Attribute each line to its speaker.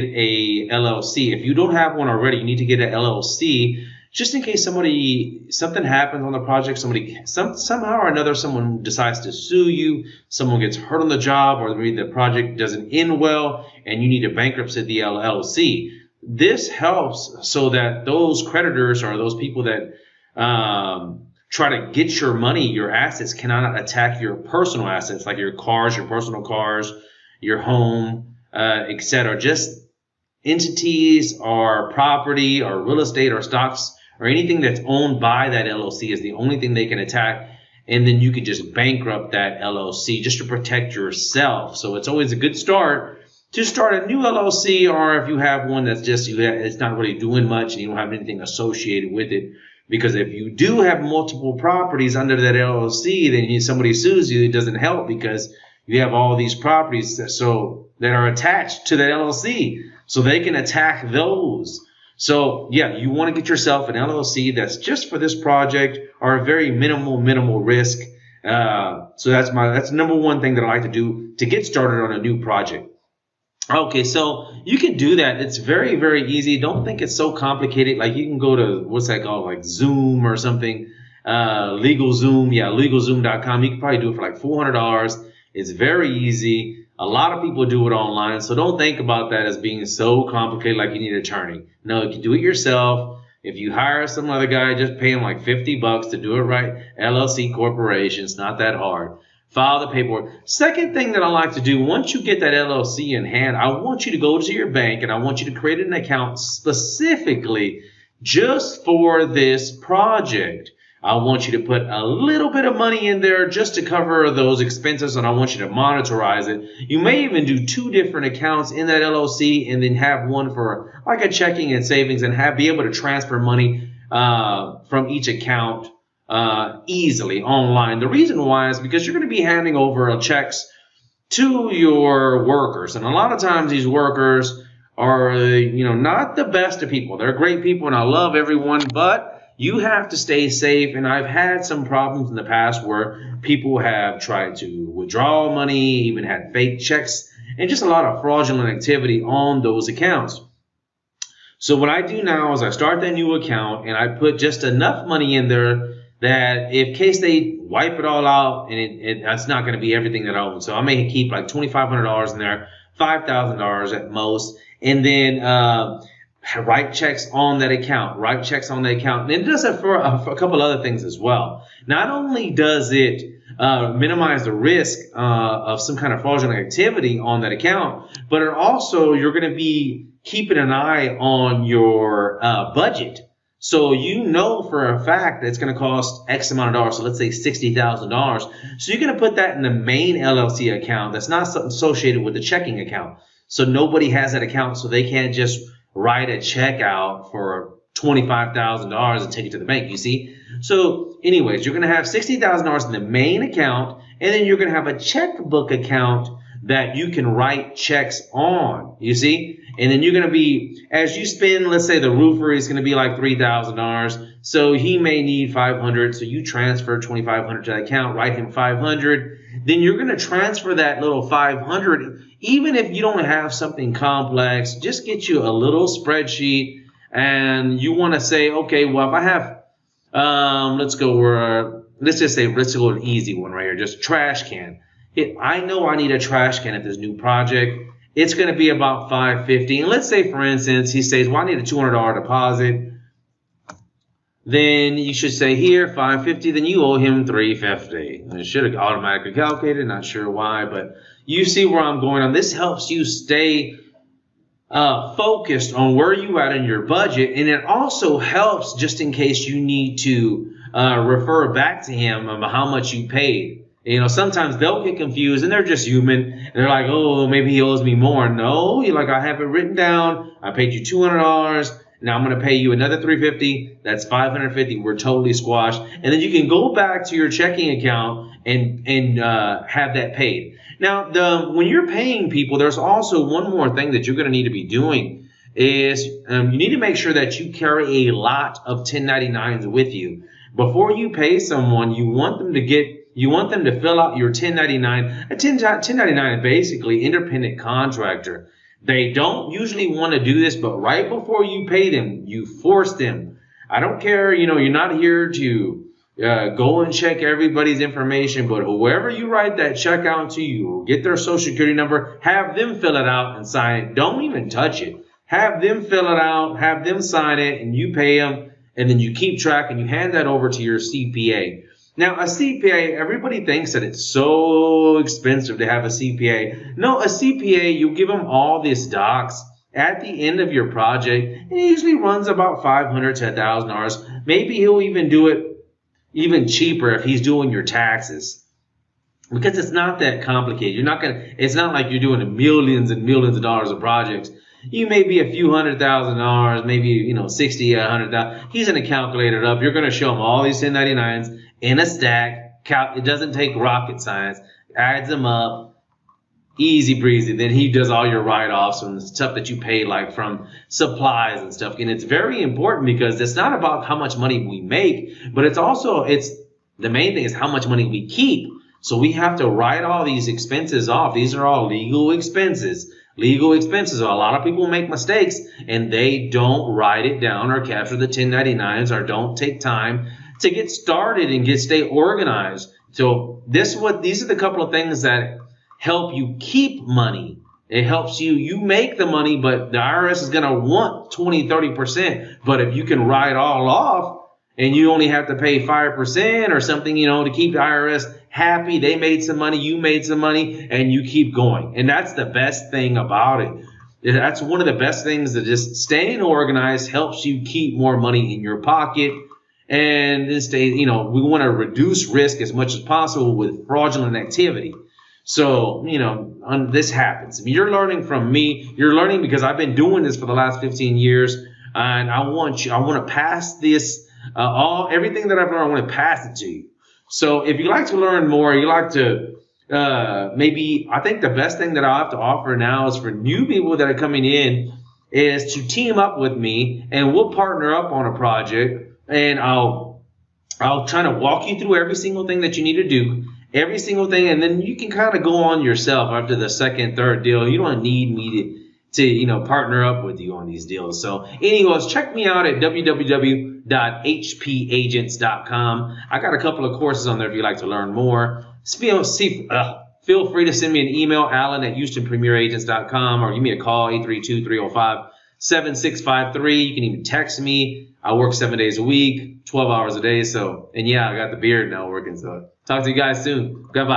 Speaker 1: a LLC. If you don't have one already, you need to get an LLC just in case something happens on the project, somehow or another, someone decides to sue you, someone gets hurt on the job, or maybe the project doesn't end well and you need to bankruptcy the LLC. This helps so that those creditors or those people that try to get your money, your assets, cannot attack your personal assets like your cars, your personal cars, your home, etc. Just entities or property or real estate or stocks or anything that's owned by that LLC is the only thing they can attack. And then you can just bankrupt that LLC just to protect yourself. So it's always a good start to start a new LLC, or if you have one that's just, it's not really doing much and you don't have anything associated with it. Because if you do have multiple properties under that LLC, then somebody sues you, it doesn't help because you have all these properties that are attached to that LLC. So they can attack those. So yeah, you want to get yourself an LLC that's just for this project or a very minimal risk. So that's number one thing that I like to do to get started on a new project. Okay, so you can do that. It's very, very easy. Don't think it's so complicated. Like you can go to, what's that called? Like Zoom or something. LegalZoom. Yeah, LegalZoom.com. You can probably do it for like $400. It's very easy. A lot of people do it online, so don't think about that as being so complicated like you need an attorney. No, you can do it yourself. If you hire some other guy, just pay him like $50 to do it right. LLC corporation, it's not that hard. File the paperwork. Second thing that I like to do, once you get that LLC in hand, I want you to go to your bank and I want you to create an account specifically just for this project. I want you to put a little bit of money in there just to cover those expenses, and I want you to monitorize it. You may even do 2 different accounts in that LLC and then have one for like a checking and savings and be able to transfer money from each account easily online. The reason why is because you're going to be handing over checks to your workers, and a lot of times these workers are not the best of people. They're great people and I love everyone, but you have to stay safe, and I've had some problems in the past where people have tried to withdraw money, even had fake checks, and just a lot of fraudulent activity on those accounts. So what I do now is I start that new account and I put just enough money in there that in case they wipe it all out, and that's not going to be everything that I own. So I may keep like $2,500 in there, $5,000 at most, and then write checks on that account, And it does it for a couple other things as well. Not only does it minimize the risk of some kind of fraudulent activity on that account, but it also, you're going to be keeping an eye on your budget. So you know for a fact that it's going to cost X amount of dollars. So let's say $60,000. So you're going to put that in the main LLC account that's not associated with the checking account. So nobody has that account, so they can't just write a check out for $25,000 and take it to the bank, you see? So anyways, you're going to have $60,000 in the main account, and then you're going to have a checkbook account that you can write checks on, you see? And then you're going to be, as you spend, let's say the roofer is going to be like $3,000, so he may need $500, so you transfer $2,500 to that account, write him $500, then you're going to transfer that little $500. Even if you don't have something complex, just get you a little spreadsheet, and you want to say, okay, well, if I have, let's go an easy one right here, just trash can. I know I need a trash can at this new project. It's going to be about $550. And let's say, for instance, he says, well, I need a $200 deposit. Then you should say here, $550, then you owe him $350. And it should have automatically calculated, not sure why, but you see where I'm going on. This helps you stay focused on where you at in your budget, and it also helps just in case you need to refer back to him about how much you paid. Sometimes they'll get confused, and they're just human. And they're like, oh, maybe he owes me more. No, you're like, I have it written down. I paid you $200. Now I'm going to pay you another $350. That's $550. We're totally squashed. And then you can go back to your checking account and have that paid. Now, when you're paying people, there's also one more thing that you're going to need to be doing is you need to make sure that you carry a lot of 1099s with you. Before you pay someone, you want them to fill out your 1099. A 1099 is basically independent contractor. They don't usually want to do this, but right before you pay them, you force them. I don't care, you're not here to go and check everybody's information, but whoever you write that check out to, you get their social security number, have them fill it out and sign it. Don't even touch it. Have them fill it out, have them sign it, and you pay them, and then you keep track and you hand that over to your CPA. Now, a CPA, everybody thinks that it's so expensive to have a CPA. No, a CPA, you give them all these docs at the end of your project, and it usually runs about $500 to $1,000. Maybe he'll even do it even cheaper if he's doing your taxes, because it's not that complicated. It's not like you're doing millions and millions of dollars of projects. You may be a few $100,000, maybe, 60, 100,000. He's going to calculate it up. You're going to show him all these 1099s in a stack. It doesn't take rocket science. Adds them up. Easy breezy. Then he does all your write-offs and the stuff that you pay, like from supplies and stuff. And it's very important, because it's not about how much money we make, but it's the main thing is how much money we keep. So we have to write all these expenses off. These are all legal expenses. Legal expenses. A lot of people make mistakes and they don't write it down or capture the 1099s or don't take time to get started and stay organized. So these are the couple of things that help you keep money. It helps you make the money, but the IRS is going to want 20, 30%. But if you can write all off and you only have to pay 5% or something, to keep the IRS happy, they made some money, you made some money, and you keep going. And that's the best thing about it. That's one of the best things, that just staying organized helps you keep more money in your pocket. And we want to reduce risk as much as possible with fraudulent activity. So, this happens. If you're learning from me, you're learning because I've been doing this for the last 15 years, and I want to pass this, everything that I've learned, I want to pass it to you. So if you like to learn more, you like to, I think the best thing that I have to offer now is for new people that are coming in is to team up with me, and we'll partner up on a project, and I'll try to walk you through every single thing that you need to do. Every single thing, and then you can kind of go on yourself after the second, third deal. You don't need me to partner up with you on these deals. So anyways, check me out at www.hpagents.com. I got a couple of courses on there if you'd like to learn more. Feel free to send me an email, alan@houstonpremieragents.com, or give me a call, 832-305-7653. You can even text me. I work 7 days a week, 12 hours a day. So, and yeah, I got the beard now working. So talk to you guys soon. Goodbye.